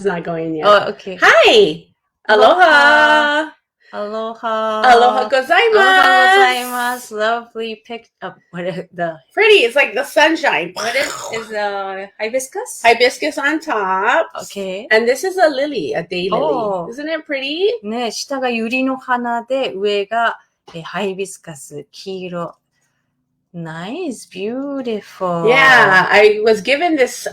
It's not going yet. Oh, okay. Hi! Aloha! Aloha. Aloha gozaimasu! Aloha gozaimasu. Lovely picked up. What is the Pretty. It's like the sunshine. what is hibiscus? Hibiscus on top. Okay. And this is a lily, a day lily. Oh. Isn't it pretty? ね、下が百合の花で、上がハイビスカス、黄色。Nice, beautiful. Yeah, I was given this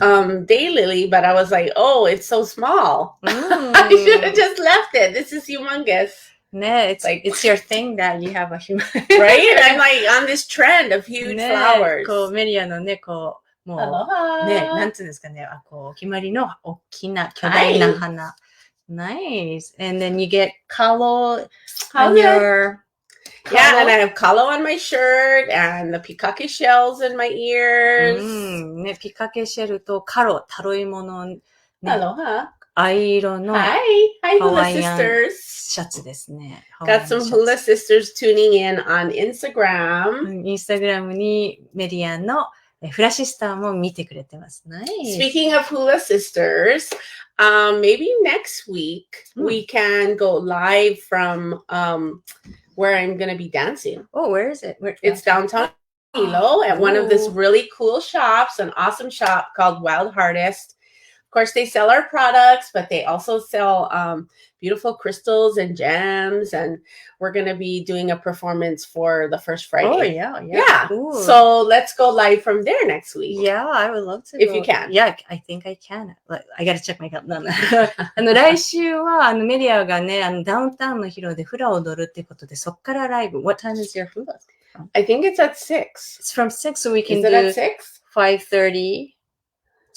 day lily, but I was like, oh, it's so small. I should have just left it. This is humongous. ね、it's your thing that you have a human. Right? I'm like on this trend of huge ね、flowers. こうメリアのね、こう、もう、Aloha. ね、なんつうんですかね、こう、お決まりの大きな、巨大な花。Nice. And then you get kalo on your...Yeah, and I have kalo on my shirt and the pikake shells in my ears. ね、ピカケシェルとカロ、タロイモの、ね、Aloha. 藍色の Hi, Hula Sisters. シャツですね。Got some Hula Sisters tuning in on Instagram. インスタグラムにメリアのフラシスターも見てくれてます。Nice. Speaking of Hula Sisters, maybe next week we can go live from where I'm going to be dancing. Oh, where is it? It's downtown Hilo at one of this really cool shops, an awesome shop called Wild Artist. Of course, they sell our products, but they also sell beautiful crystals and gems. And we're going to be doing a performance for the first Friday. Oh, yeah. Cool. So let's go live from there next week. Yeah, I would love to. If you can. Yeah, I think I can. I gotta check my calendar. 来週はメディアがね、ダウンタウンの広でフラを踊るってことで、そっからライブ。What time is your fula? I think it's at 6. It's from 6, so we can Is it do at 6? 5:30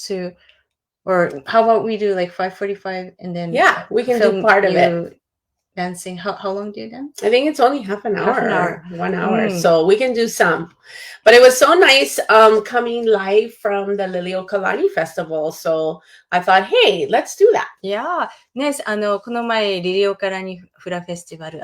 to, or how about we do like 5:45 and then yeah, we can do part of it. Dancing. How long do you dance? I think it's only half an hour. 1 hour. Mm. So we can do some. But it was so nice coming live from the Liliuokalani Festival. So I thought, hey, let's do that. Yeah. ね、この前、リリオカラニフラフェスティバル、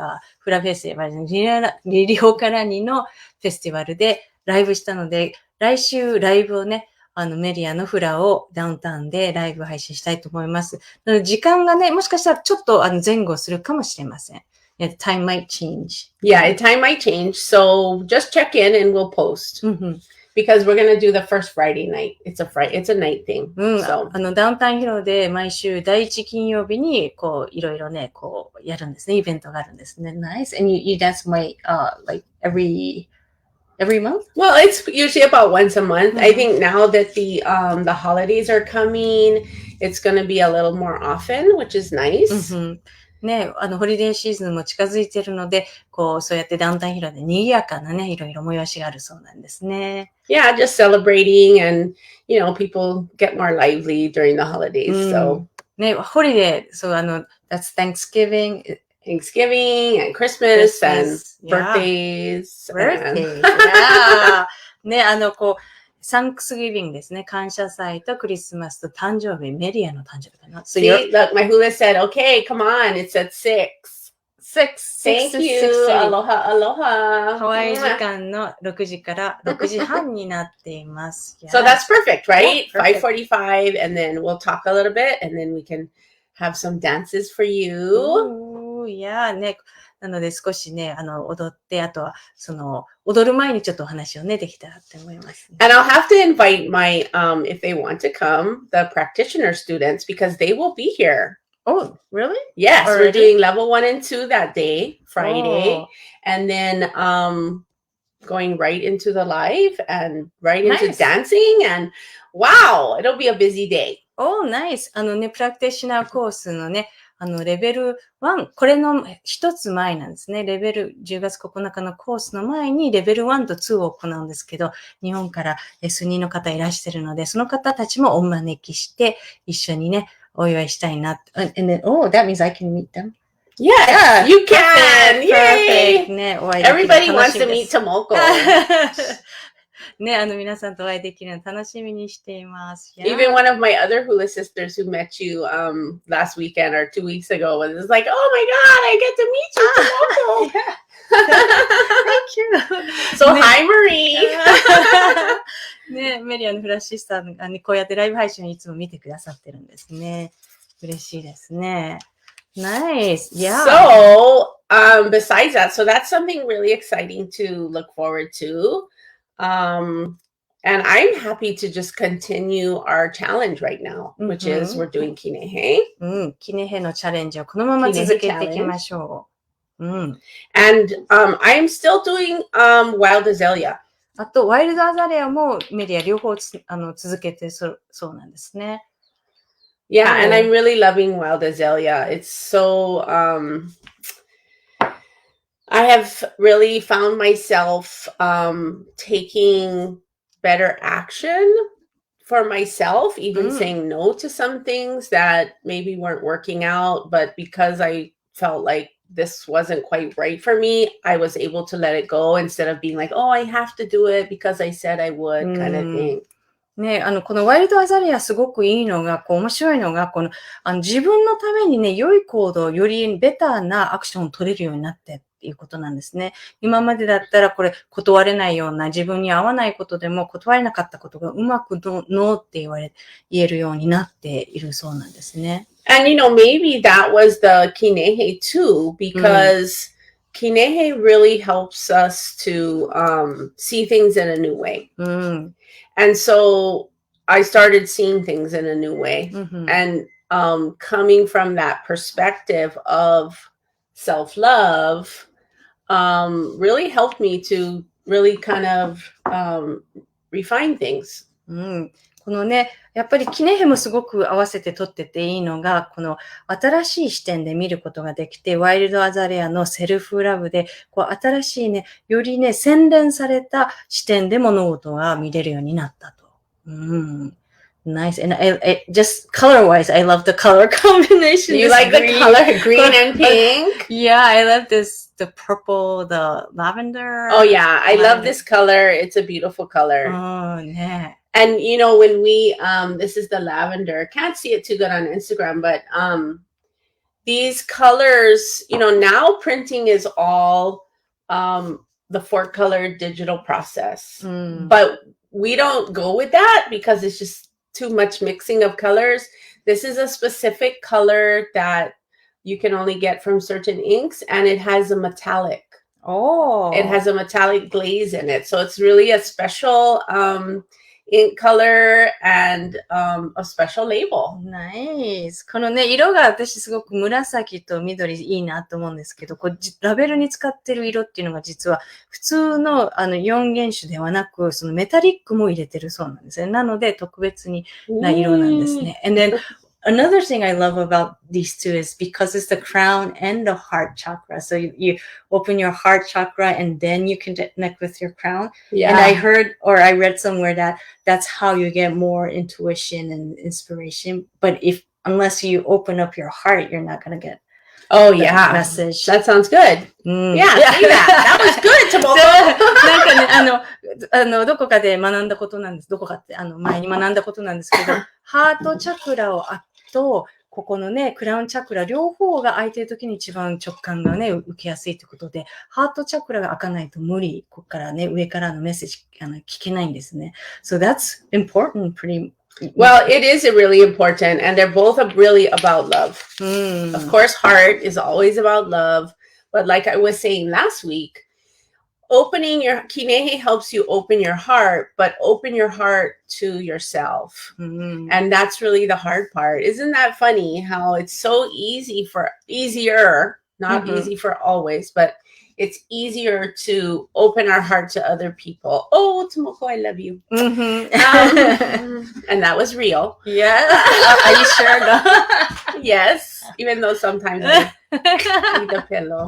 リリオカラニのフェスティバルでライブしたので、来週ライブをね、メリアのフラをダウンタウンでライブ配信したいと思います。なので時間がね、もしかしたらちょっと前後するかもしれません。Yeah, time might change. Yeah, time might change. So just check in and we'll post. Because we're going to do the first Friday night. It's a night thing. So. ダウンタウンヒロで毎週第1金曜日に、こう、いろいろね、こう、やるんですね。イベントがあるんですね。Nice. And you dance like every month? Well, it's usually about once a month. I think now that the holidays are coming, it's going to be a little more often, which is nice. ね、ホリデーシーズンも近づいているので、こう、そうやってダウンタウンヒロで賑やかなね、いろいろ催しがあるそうなんですね。Yeah, just celebrating and, people get more lively during the holidays, so. ね、ホリデー、そう、that's Thanksgiving and Christmas and birthdays. Birthdays. Yeah. ね、こう、サンクスギビングですね。感謝祭とクリスマスと誕生日、メリアの誕生日かな。See, look, my hula said, okay, come on, it's at 6. Thank you. Aloha, aloha. ハワイ時間の6時から6時半になっています。So that's perfect, right? Yeah, perfect. 5:45, and then we'll talk a little bit, and then we can have some dances for you. Yeah, ね。なので少しね、踊って、あとは、踊る前にちょっとお話をね、できたらって思います、ね。And I'll have to invite my, if they want to come, the practitioner students, because they will be here. Oh, really? Yes, Already? We're doing level 1 and 2 that day, Friday. Oh. And then going right into the live and right into Nice. dancing. And wow, it'll be a busy day. Oh, nice. ね、プラクティショナーコースのね、レベル1、これの一つ前なんですね。レベル10月9日のコースの前にレベル1と2を行うんですけど、日本から数人の方いらっしゃるので、その方たちもお招きして、一緒にね、お祝いしたいな。And then, that means I can meet them. Yeah, you can. Yay! Perfect. ね、Everybody wants to meet Tomoko. ね、皆さんとお会いできるの楽しみにしています。Yeah. Even one of my other hula sisters who met you last weekend or 2 weeks ago was like, oh my God, I get to meet you, Tomoko. Thank you. So hi, Marie. ね、メリアのフラッシュスターが、ね、こうやってライブ配信をいつも見てくださってるんですね。嬉しいですね。Nice. Yeah. So, besides that, so that's something really exciting to look forward to. And I'm happy to just continue our challenge right now, which is we're doing kinehe. キネヘのチャレンジをこのまま続けていきましょう。And I'm still doing wild azalea. あと、ワイルドアザレアもメディア両方続けてそうなんですね。Yeah, and I'm really loving wild azalea. It's so, I have really found myself taking better action for myself, even saying no to some things that maybe weren't working out. But because I felt like this wasn't quite right for me, I was able to let it go instead of being like, oh, I have to do it because I said I would kind of thing. ね、このワイルドアザレアすごくいいのが、面白いのが、自分のためにね、良い行動、よりベターなアクションを取れるようになってっていうことなんですね。今までだったらこれ断れないような、自分に合わないことでも断れなかったことがうまくノーって言えるようになっているそうなんですね。And maybe that was the kinehe too, because kinehe really helps us to see things in a new way. And so I started seeing things in a new way. And coming from that perspective of self-love really helped me to really kind of refine things. このね、やっぱりキネヘもすごく合わせて撮ってていいのが、この新しい視点で見ることができて、ワイルドアザレアのセルフラブで、新しいね、よりね、洗練された視点で物事が見れるようになったと。Nice. And I just color-wise, I love the color combination. You like the color green and pink? Yeah, I love the purple, the lavender. Oh yeah, I love this color. It's a beautiful color. Oh, yeah. And when we this is the lavender. Can't see it too good on Instagram, but these colors, now printing is all the 4-color digital process. But we don't go with that because it's just too much mixing of colors. This is a specific color that you can only get from certain inks, and it has a metallic. Oh. It has a metallic glaze in it. So it's really a special ink color and a special label. Nice. このね、色が私すごく紫と緑いいなと思うんですけど、ラベルに使ってる色っていうのが実は普通の4原種ではなく、そのメタリックも入れてるそうなんですね。なので特別な色なんですね。And then another thing I love about these two is because it's the crown and the heart chakra. So you open your heart chakra and then you can connect with your crown. Yeah. And I heard or I read somewhere that that's how you get more intuition and inspiration. But unless you open up your heart, you're not going to get message. That sounds good. Yeah, say that. That was good, Tomoko. なんかね、どこかで学んだことなんです。どこかって、前に学んだことなんですけど、ハートチャクラをと、ここのね、クラウンチャクラ、両方が開いているときに一番直感がね、受けやすいということで、ハートチャクラが開かないと無理、ここからね、上からのメッセージ、聞けないんですね。So that's important, pretty Well, it is really important, and they're both really about love. Of course, heart is always about love, but like I was saying last week, opening your kinehe helps you open your heart, but open your heart to yourself. And that's really the hard part. Isn't that funny how it's so easier, not easy for always, but it's easier to open our heart to other people. Oh, Tomoko, I love you. And that was real. Yeah. Are you sure? No? Yes. Even though sometimes I need a pillow.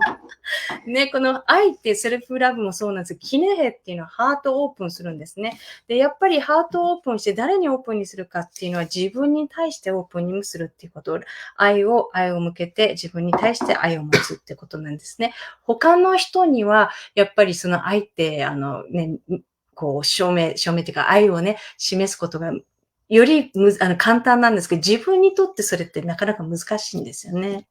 ね、この愛ってセルフラブもそうなんですけど、キネヘっていうのはハートをオープンするんですね。で、やっぱりハートをオープンして誰にオープンにするかっていうのは自分に対してオープンにもするっていうこと。愛を向けて自分に対して愛を持つってことなんですね。他の人にはやっぱりその愛って証明っていうか愛をね、示すことがより簡単なんですけど、自分にとってそれってなかなか難しいんですよね。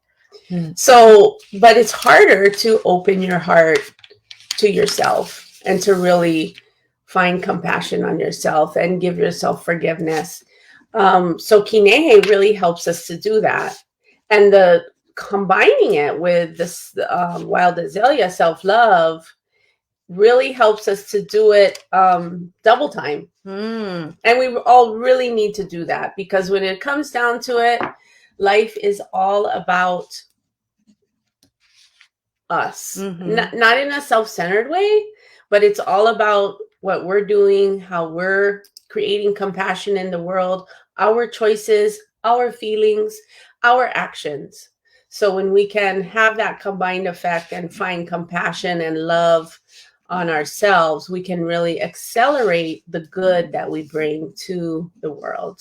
So, but it's harder to open your heart to yourself and to really find compassion on yourself and give yourself forgiveness. So kinehe really helps us to do that. And the combining it with this wild azalea self-love really helps us to do it double time. And we all really need to do that, because when it comes down to it, life is all about us. Not in a self-centered way, but it's all about what we're doing, how we're creating compassion in the world, our choices, our feelings, our actions. So when we can have that combined effect and find compassion and love on ourselves, we can really accelerate the good that we bring to the world.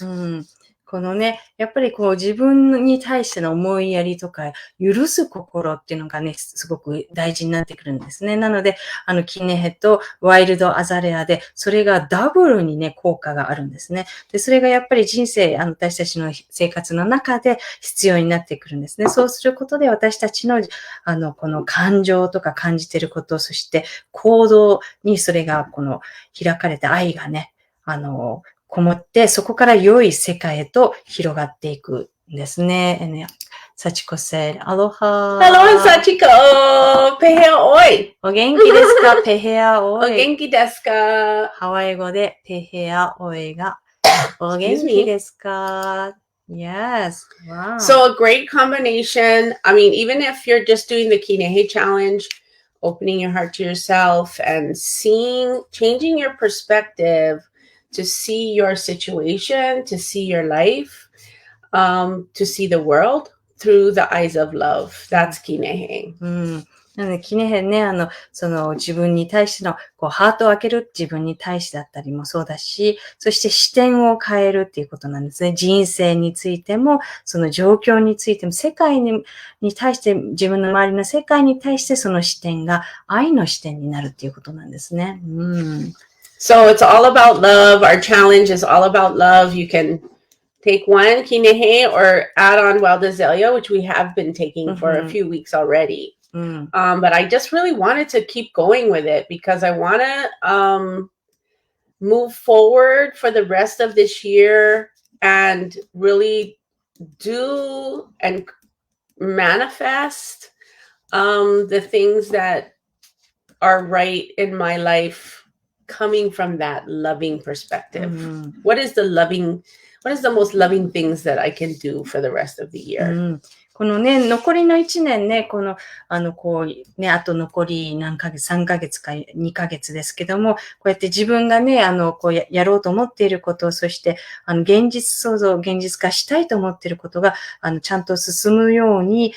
このね、やっぱりこう自分に対しての思いやりとか、許す心っていうのがね、すごく大事になってくるんですね。なので、キネヘとワイルドアザレアで、それがダブルにね、効果があるんですね。で、それがやっぱり人生、私たちの生活の中で必要になってくるんですね。そうすることで私たちの、この感情とか感じていること、そして行動にそれが、この開かれた愛がね、こもって、そこから良い世界へと広がっていくんですね。Sachiko said, Aloha. Hello, Sachiko. Pehea oi. お元気ですか？ペヘアオイ。お元気ですか？ハワイ語でペヘアオイがお元気ですか？ Yes. Wow. So a great combination. I mean, even if you're just doing the Kinehe challenge, opening your heart to yourself and changing your perspective to see your situation, to see your life, to see the world through the eyes of love. That's Kinehe. なので、キネヘね、その自分に対しての、ハートを開ける自分に対してだったりもそうだし、そして視点を変えるっていうことなんですね。人生についても、その状況についても、世界に対して、自分の周りの世界に対してその視点が愛の視点になるっていうことなんですね。So it's all about love. Our challenge is all about love. You can take one Kinehe or add on Wild Azalea, which we have been taking for a few weeks already. But I just really wanted to keep going with it because I want to move forward for the rest of this year and really do and manifest the things that are right in my life coming from that loving perspective. What is the most loving things that I can do for the rest of the year? このね、残りの1年ね、こうね、あと残り何ヶ月、3ヶ月か2ヶ月ですけども、こうやって自分がね、こうやろうと思っていること、そして、現実化したいと思っていることが、ちゃんと進むように、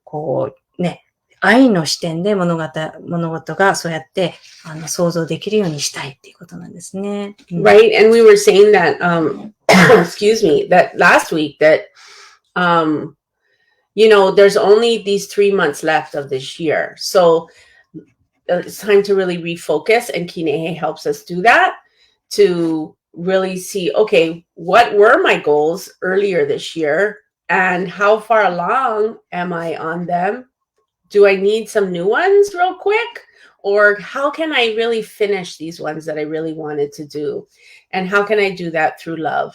こう、ね、愛の視点で物事がそうやって想像できるようにしたいっていうことなんですね。Right, and we were saying that, excuse me, that last week that, there's only these 3 months left of this year. So it's time to really refocus, and Kinehe helps us do that to really see, okay, what were my goals earlier this year and how far along am I on them? Do I need some new ones real quick? Or how can I really finish these ones that I really wanted to do? And how can I do that through love?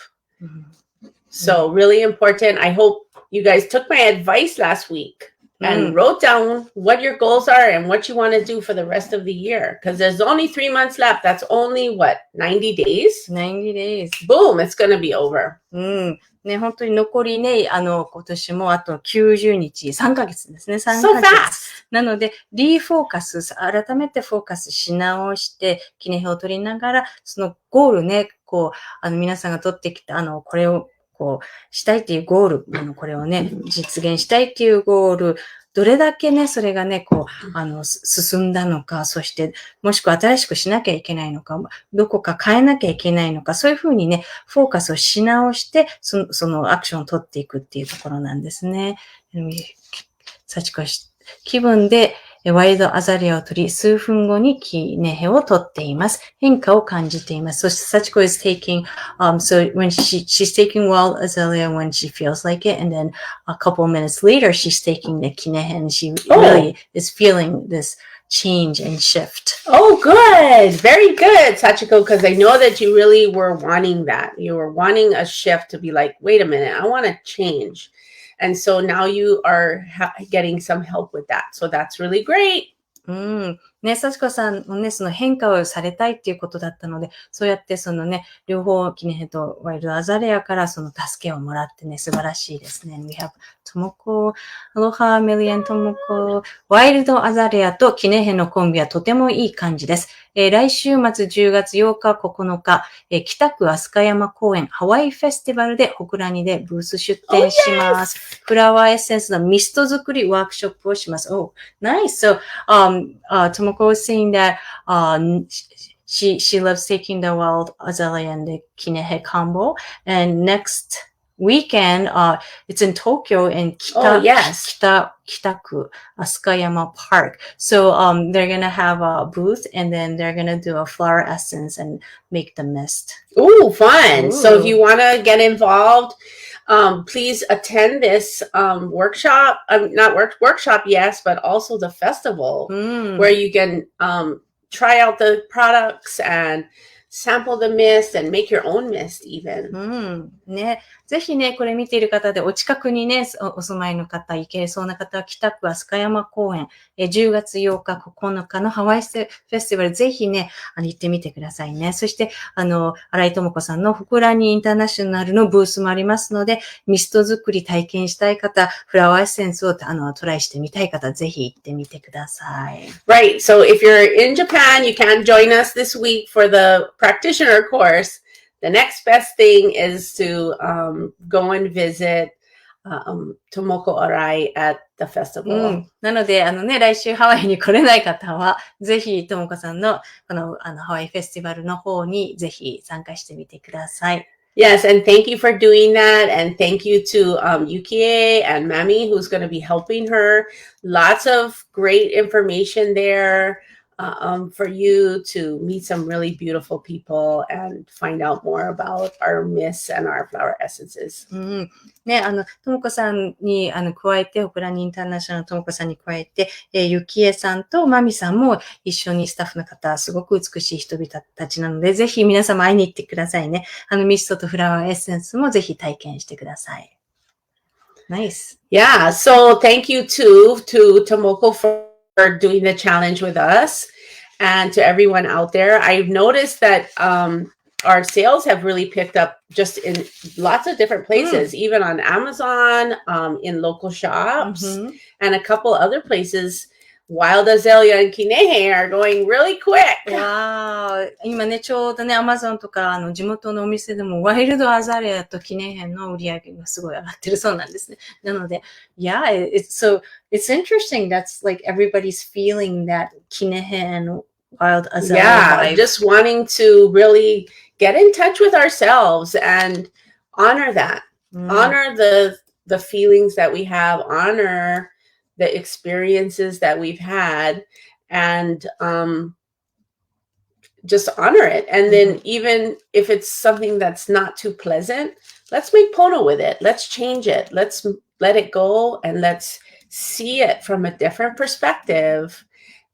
So really important. I hope you guys took my advice last week and wrote down what your goals are and what you want to do for the rest of the year. Because there's only 3 months left. That's only, 90 days? 90 days. Boom, it's going to be over. ね、本当に残りね、今年もあと90日、3ヶ月ですね、3 So ヶ fast. 月。なので、リフォーカス、改めてフォーカスし直して、記念を取りながら、そのゴールね、皆さんが取ってきた、これを、したいっていうゴール、これをね、実現したいっていうゴール、どれだけね、それがね、進んだのか、そして、もしくは新しくしなきゃいけないのか、どこか変えなきゃいけないのか、そういうふうにね、フォーカスをし直して、そのアクションを取っていくっていうところなんですね。幸子、気分で、ワイルドアザレアを取り、数分後にキネヘを取っています。変化を感じています。So Sachiko is taking, so when she's taking wild azalea when she feels like it, and then a couple minutes later, she's taking the kinehe, and she really is feeling this change and shift. Oh, good. Very good, Sachiko, because I know that you really were wanting that. You were wanting a shift to be like, wait a minute, I want to change. And so now you are getting some help with that. So that's really great. ね、幸子さんもね、その変化をされたいっていうことだったので、そうやってそのね、両方、キネヘとワイルドアザレアからその助けをもらってね、素晴らしいですね。We have ともこ、アロハ、メリアンともこ、ワイルドアザレアとキネヘのコンビはとてもいい感じです。来週末10月8日9日、北区飛鳥山公園ハワイフェスティバルでホクラニでブース出展します。フラワーエッセンスのミスト作りワークショップをします。Oh, nice. So, Tomoko was saying that she loves taking the wild azalea and the kinehe combo. And next weekend, it's in Tokyo in Kitaku, Asukayama Park. So they're gonna have a booth and then they're gonna do a flower essence and make the mist. Ooh, fun. So if you want to get involved, please attend this workshop. Not workshop, yes, but also the festival where you can try out the products and sample the mist and make your own mist even. ね、ぜひね、これ見ている方でお近くにね、お住まいの方、行けそうな方は北区飛鳥山公園、10月8日9日のハワイフェスティバル、ぜひね、行ってみてくださいね。そして、新井智子さんのホクラニインターナショナルのブースもありますので、ミスト作り体験したい方、フラワーエッセンスをトライしてみたい方、ぜひ行ってみてください。Right. So if you're in Japan, you can't join us this week for the practitioner course. The next best thing is to go and visit Tomoko Arai at the festival. なので、来週ハワイに来れない方は、ぜひ、ともこさんの、この、ハワイフェスティバルの方に、ぜひ参加してみてください。Yes, and thank you for doing that. And thank you to Yukie and Mami, who's going to be helping her. Lots of great information there. For you to meet some really beautiful people and find out more about our mists and our flower essences. ね、ともこさんに、加えて、ホクラニインターナショナルのともこさんに加えて、ゆきえさんとまみさんも一緒にスタッフの方、すごく美しい人々たちなので、ぜひ皆様会いに行ってくださいね。ミストとフラワーエッセンスもぜひ体験してください。Nice. Yeah, so thank you to Tomoko for doing the challenge with us. And to everyone out there, I've noticed that our sales have really picked up just in lots of different places, even on Amazon, in local shops, and a couple other places. Wild Azalea and Kinehe are going really quick. Wow. 今ね、ちょうどね、Amazon とか、地元のお店でも、ワイルドアザレアとキネヘの売り上げがすごい上がってるそうなんですね。なので、yeah, it's interesting. That's like everybody's feeling that Kinehe and Wild Azalea vibe. Just wanting to really get in touch with ourselves and honor that. Honor the feelings that we have, honor the experiences that we've had, and just honor it. And then even if it's something that's not too pleasant, let's make pono with it. Let's change it. Let's let it go and let's see it from a different perspective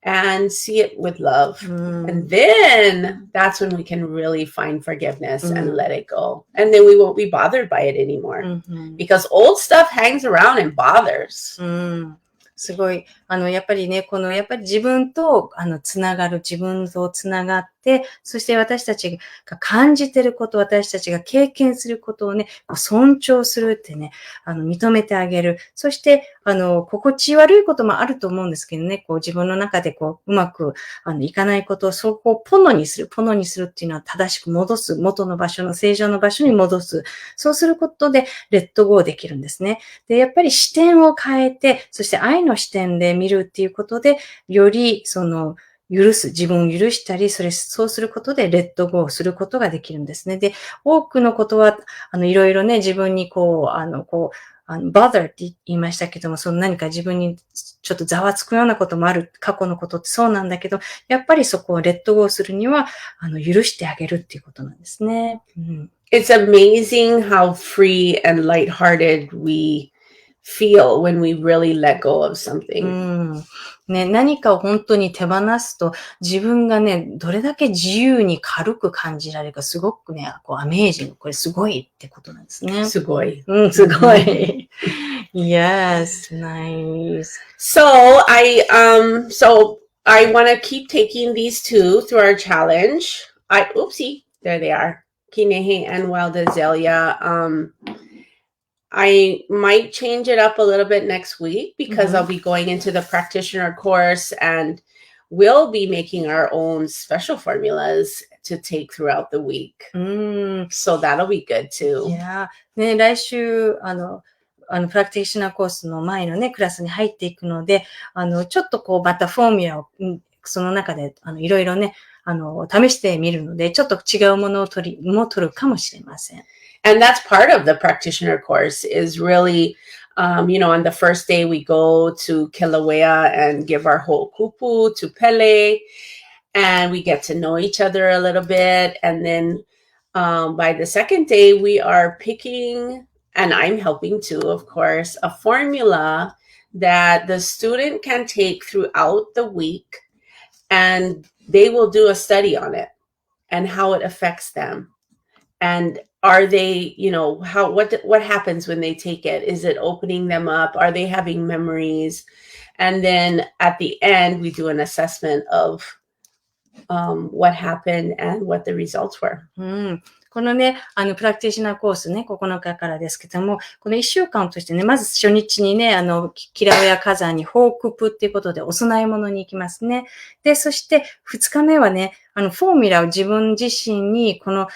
and see it with love. And then that's when we can really find forgiveness and let it go. And then we won't be bothered by it anymore. Because old stuff hangs around and bothers. すごい、やっぱりね、やっぱり自分と、つながる、自分とつながって、そして私たちが感じてること、私たちが経験することをね、尊重するってね、認めてあげる。そして、心地悪いこともあると思うんですけどね、自分の中でうまく、いかないことを、そこをポノにするっていうのは正しく戻す、元の場所の、正常の場所に戻す。そうすることで、レッドゴーできるんですね。で、やっぱり視点を変えて、そして愛の視点で見るっていうことで、より、許す、自分を許したり、そうすることでレッドゴーすることができるんですね。で、多くのことは、いろいろね、自分に bother って言いましたけども、その何か自分にちょっとざわつくようなこともある、過去のことってそうなんだけど、やっぱりそこをレッドゴーするには、許してあげるっていうことなんですね。It's amazing how free and lighthearted we feel when we really let go of something. ね、何かを本当に手放すと、自分がね、どれだけ自由に軽く感じられるか、すごくね、アメージング、これすごいってことなんですね。すごい。すごい。Yes, nice. So I want to keep taking these two through our challenge. Oopsie, there they are. Kinehe and Wild Azalea. I might change it up a little bit next week because I'll be going into the practitioner course and we'll be making our own special formulas to take throughout the week. So that'll be good too. Yeah. ね、来週、プラクティショナーコースの前のね、クラスに入っていくので、ちょっとこう、またフォーミュラを、その中で、いろいろね、試してみるので、ちょっと違うものを取るかもしれません。And that's part of the practitioner course is really, on the first day we go to Kilauea and give our whole kupu to Pele and we get to know each other a little bit. And then by the second day, we are picking, and I'm helping too, of course, a formula that the student can take throughout the week and they will do a study on it and how it affects them. And are they, what happens when they take it? Is it opening them up? Are they having memories? And then at the end, we do an assessment of what happened and what the results were. このね、プラクティショナーコースね、9日からですけども、この1週間としてね、まず初日にね、キラウエア火山にホークプっていうことでお供え物に行きますね。で、そして2日目はね、フォーミュラを自分自身に、この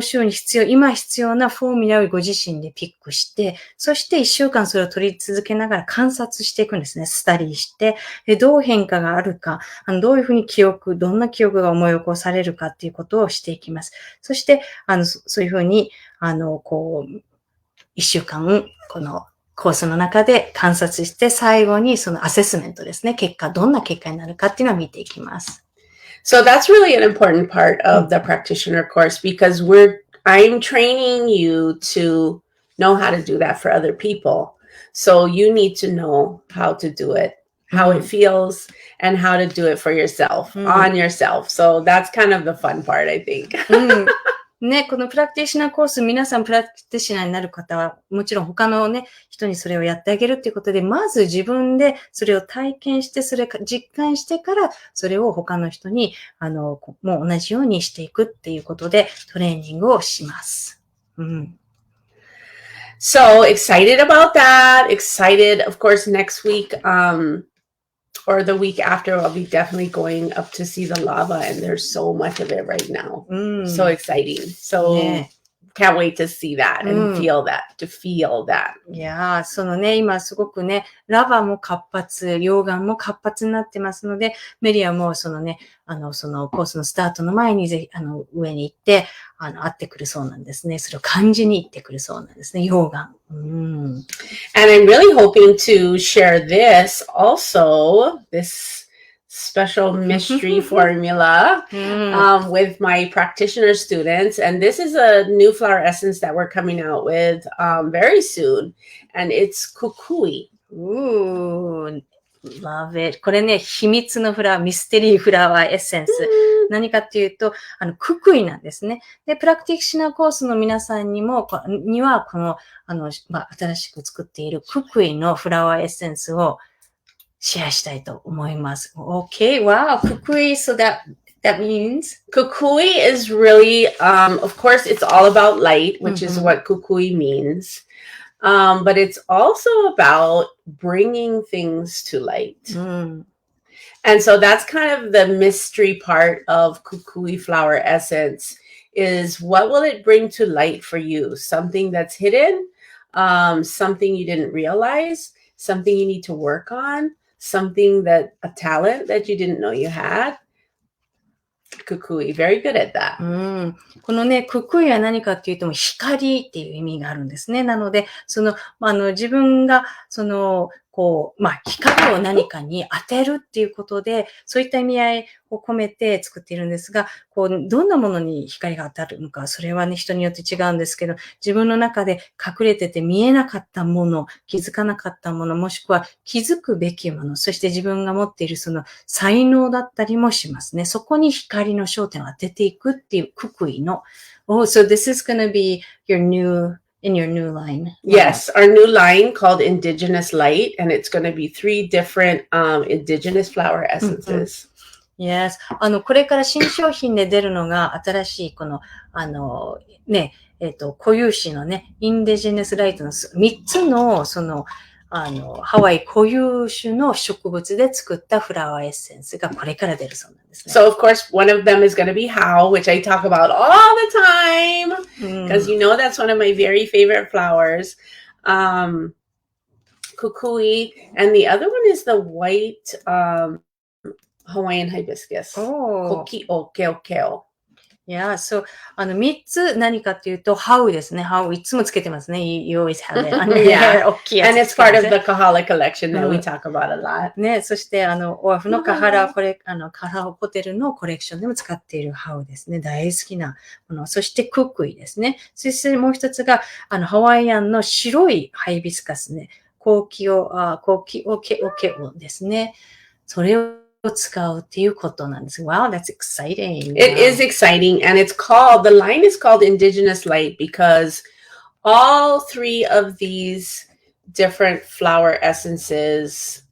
週に今必要なフォーミュラをご自身でピックして、そして1週間それを取り続けながら観察していくんですね。スタディして、どう変化があるか、どういうふうにどんな記憶が思い起こされるかっていうことをしていきます。そして、そういうふうに、1週間、このコースの中で観察して、最後にそのアセスメントですね。どんな結果になるかっていうのを見ていきます。So that's really an important part of the practitioner course because I'm training you to know how to do that for other people. So you need to know how to do it, how it feels, and how to do it for yourself, on yourself. So that's kind of the fun part, I think. ね、このプラクティショナーコース、皆さんプラクティショナーになる方は、もちろん他のね、人にそれをやってあげるっていうことで、まず自分でそれを体験して、実感してから、それを他の人に、もう同じようにしていくっていうことで、トレーニングをします。So excited about that. Excited, of course, next week, or the week after, I'll be definitely going up to see the lava, and there's so much of it right now. So exciting. So can't wait to see that and feel that, to feel that. いやー、そのね、今すごくね、ラバも活発、溶岩も活発になってますので、メリアもそのね、そのコースのスタートの前にぜひ、上に行って、会ってくるそうなんですね。それを感じに行ってくるそうなんですね、溶岩。And I'm really hoping to share this also, this special mystery formula with my practitioner students. And this is a new flower essence that we're coming out with very soon. And it's kukui. Ooh, love it. これね、秘密のミステリーフラワーエッセンス。何かっていうと、ククイなんですね。で、プラクティショナーコースの皆さんには、この、新しく作っているククイのフラワーエッセンスをシェアしたいと思います。Okay, wow, kukui. So that means? Kukui is really, of course, it's all about light, which is what kukui means. But it's also about bringing things to light. And so that's kind of the mystery part of kukui flower essence is what will it bring to light for you? Something that's hidden, something you didn't realize, something you need to work on, a talent that you didn't know you had. kukui. Very good at that. このね、ククイは何かっていうと、光っていう意味があるんですね。なので、自分が、光を何かに当てるっていうことで、そういった意味合いを込めて作っているんですが、どんなものに光が当たるのか、それはね、人によって違うんですけど、自分の中で隠れてて見えなかったもの、気づかなかったもの、もしくは気づくべきもの、そして自分が持っているその才能だったりもしますね。そこに光の焦点を当てていくっていうククイの。so this is going to be in your new line. Yes, our new line called Indigenous Light, and it's going to be 3 different indigenous flower essences. Yes. これから新商品で出るのが新しいこの、固有種のね、インディジネスライトの3つの、ハワイ固有種の植物で作ったフラワーエッセンスがこれから出るそうなんですね。So, of course, one of them is going to be how, which I talk about all the time, because you know that's one of my very favorite flowers. Kukui, and the other one is the white Hawaiian hibiscus. Koki o keo keo. Yeah, so, 3つ何かっていうと、how ですね。how いつもつけてますね。You always have it. Yeah. And it's part of the Kahala collection that we talk about a lot. ね、そして、オアフのカハラホテルのコレクションでも使っている how ですね。大好きなもの。そして、ククイですね。そしてもう一つが、ハワイアンの白いハイビスカスね。コキオケですね。それを使うっていうことなんです。Wow, that's exciting. It is exciting, and the line is called Indigenous Light because all 3 of these different flower essences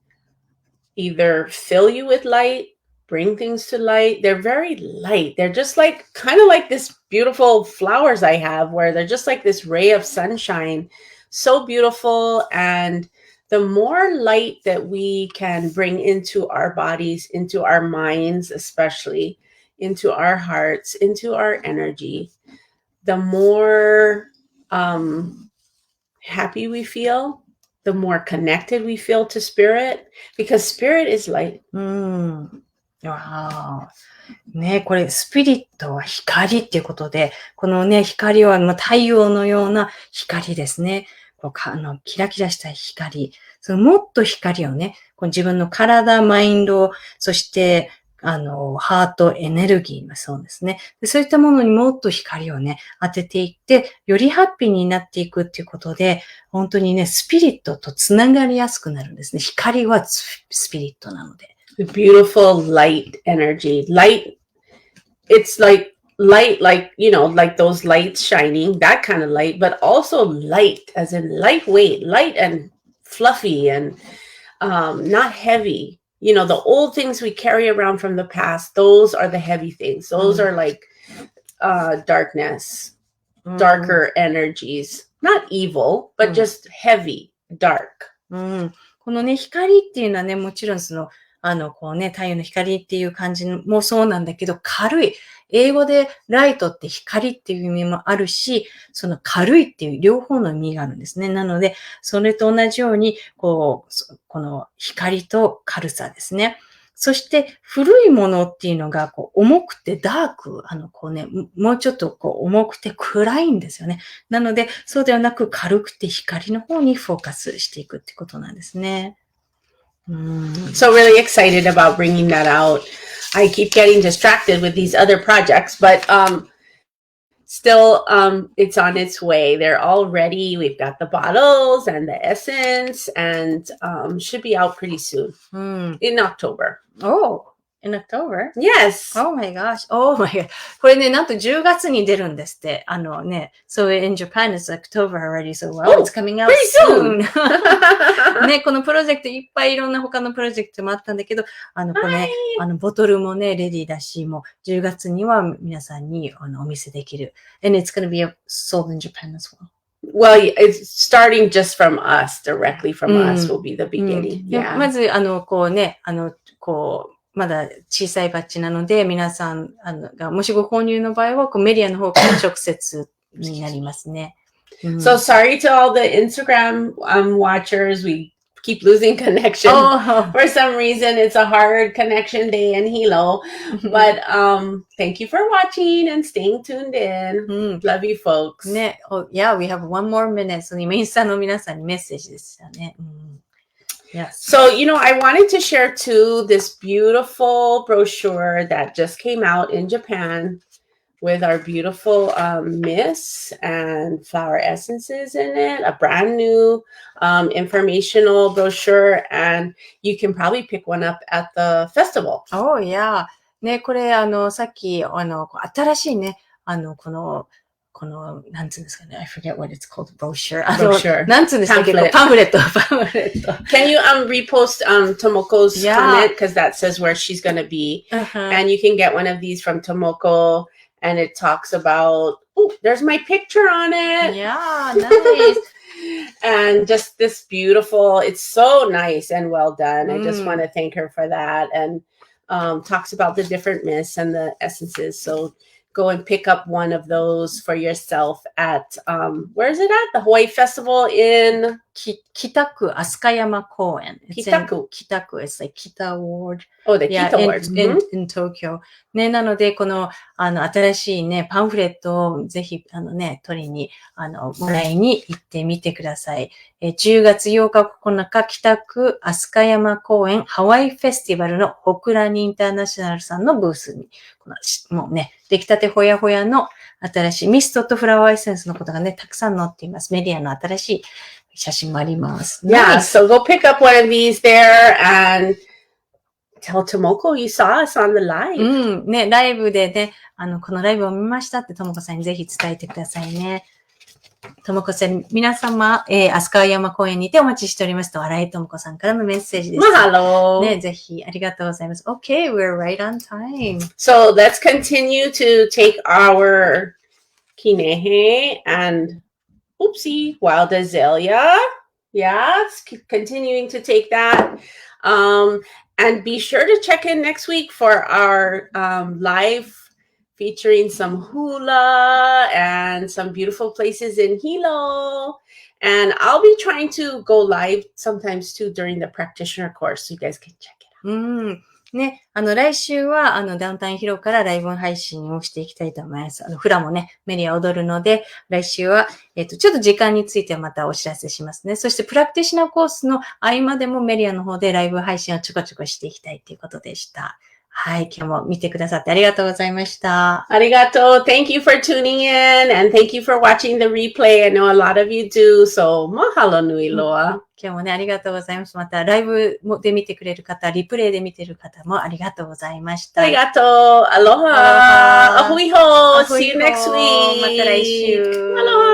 either fill you with light, bring things to light. They're very light. They're just kind of like this beautiful flowers I have where they're just like this ray of sunshine. So beautiful, and the more light that we can bring into our bodies, into our minds, especially into our hearts, into our energy, the more happy we feel, the more connected we feel to spirit, because spirit is light. Wow. ね、これ、スピリットは光っていうことで、このね、光は太陽のような光ですね。キラキラした光。もっと光をね、自分の体、マインド、そして、ハート、エネルギーもそうですね。そういったものにもっと光をね、当てていって、よりハッピーになっていくっていうことで、本当にね、スピリットとつながりやすくなるんですね。光はスピリットなので。The beautiful light energy. Light, it's like those lights shining, that kind of light, but also light, as in lightweight, light and fluffy and not heavy. The old things we carry around from the past, those are the heavy things. Those are like darkness, darker energies. Not evil, but just heavy, dark. このね、光っていうのはね、もちろん太陽の光っていう感じもそうなんだけど、軽い。英語でライトって光っていう意味もあるし、その軽いっていう両方の意味があるんですね。なので、それと同じように、この光と軽さですね。そして、古いものっていうのが、重くてダーク、もうちょっと重くて暗いんですよね。なので、そうではなく軽くて光の方にフォーカスしていくってことなんですね。So really excited about bringing that out. I keep getting distracted with these other projects, but still it's on its way. They're all ready. We've got the bottles and the essence, and should be out pretty soon in October. Oh, in October? Yes. Oh my gosh. Oh my god. これね、なんと10月に出るんですって。So in Japan it's October already, so it's coming out soon. ね、このプロジェクトいっぱいいろんな他のプロジェクトもあったんだけど、ボトルもね、レディーだし、もう10月には皆さんにお見せできる。And it's going to be sold in Japan as well. Well, it's starting just from us, directly from us will be the beginning. Yeah. まず、まだ小さいバッジなので、皆さんが、もしご購入の場合は、メリアの方から直接になりますね。So sorry to all the Instagram watchers. We keep losing connection. Oh. For some reason, it's a hard connection day in Hilo. But thank you for watching and staying tuned in. Love you, folks. ね、yeah, we have one more minute. その今インスタの皆さんにメッセージでしたね。Yes. So, I wanted to share too this beautiful brochure that just came out in Japan with our beautiful mists and flower essences in it, a brand new informational brochure, and you can probably pick one up at the festival. Oh, yeah. ね、これ、さっき、新しいね、この、なんつうんですかね、I forget what it's called, brochure. なんつうんですかね、パンフレット。Can you repost Tomoko's comment? Because that says where she's going to be. And you can get one of these from Tomoko. And it talks about, there's my picture on it. Yeah, nice. And just this beautiful, it's so nice and well done. I just want to thank her for that. And talks about the different mists and the essences. So go and pick up one of those for yourself at, where is it at? The Hawaii Festival in? 北区飛鳥山公園。北区。It's like Kita Ward. Oh, the Kita Ward. In Tokyo. ね、なので、この、新しいね、パンフレットをぜひ、取りに、もらいに行ってみてください。10月8日9日、北区飛鳥山公園ハワイフェスティバルのホクラニインターナショナルさんのブースに、もうね、出来たてほやほやの新しいミストとフラワーエッセンスのことがね、たくさん載っています。メディアの新しい写真もあります。Yeah, so go pick up one of these there and tell Tomoko you saw us on the live. ね、ライブでね、このライブを見ましたってともこさんにぜひ伝えてくださいね。ともこさん、皆様、飛鳥山公園にてお待ちしておりますと、新井ともこさんからのメッセージです。Mahalo. ね、ぜひ、ありがとうございます。Okay, we're right on time. So let's continue to take our kinehe and oopsie, wild azalea. Yes, keep continuing to take that. And be sure to check in next week for our live featuring some hula and some beautiful places in Hilo. And I'll be trying to go live sometimes too during the practitioner course, so you guys can check it out. ね、来週は、ダウンタウンヒロからライブ配信をしていきたいと思います。フラもね、メリア踊るので、来週は、ちょっと時間についてはまたお知らせしますね。そして、プラクティショナーコースの合間でもメリアの方でライブ配信をちょこちょこしていきたいということでした。はい、今日も見てくださってありがとうございました。Arigato. Thank you for tuning in and thank you for watching the replay. I know a lot of you do, so mahalo nui loa. 今日もね、ありがとうございます。また、ライブで見てくれる方、リプレイで見てる方もありがとうございました。Arigato. Aloha. Ahui ho. See you next week. また来週。Aloha.